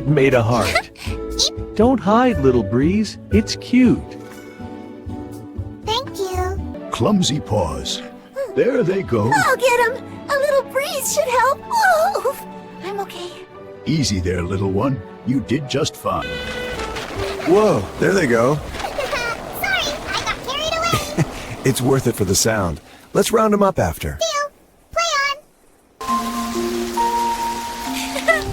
It made a heart. Don't hide, little breeze. It's cute. Thank you. Clumsy paws. There they go. I'll get him. A little breeze should help. Oh, I'm okay. Easy there, little one. You did just fine. Whoa, there they go. Sorry, I got carried away. It's worth it for the sound. Let's round them up after. Deal. Play on. No.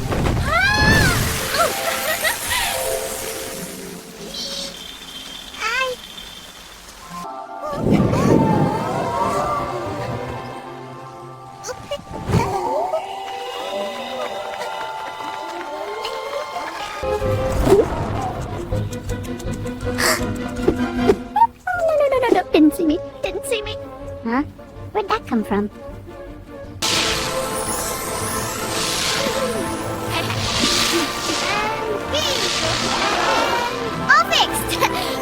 Didn't see me. Didn't see me. Huh? Where'd that come from? All fixed.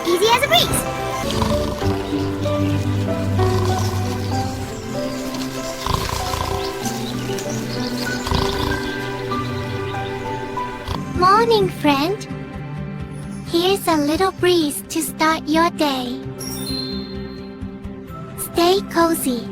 Easy as a breeze. Morning, friend. Here's a little breeze to start your day. Stay cozy.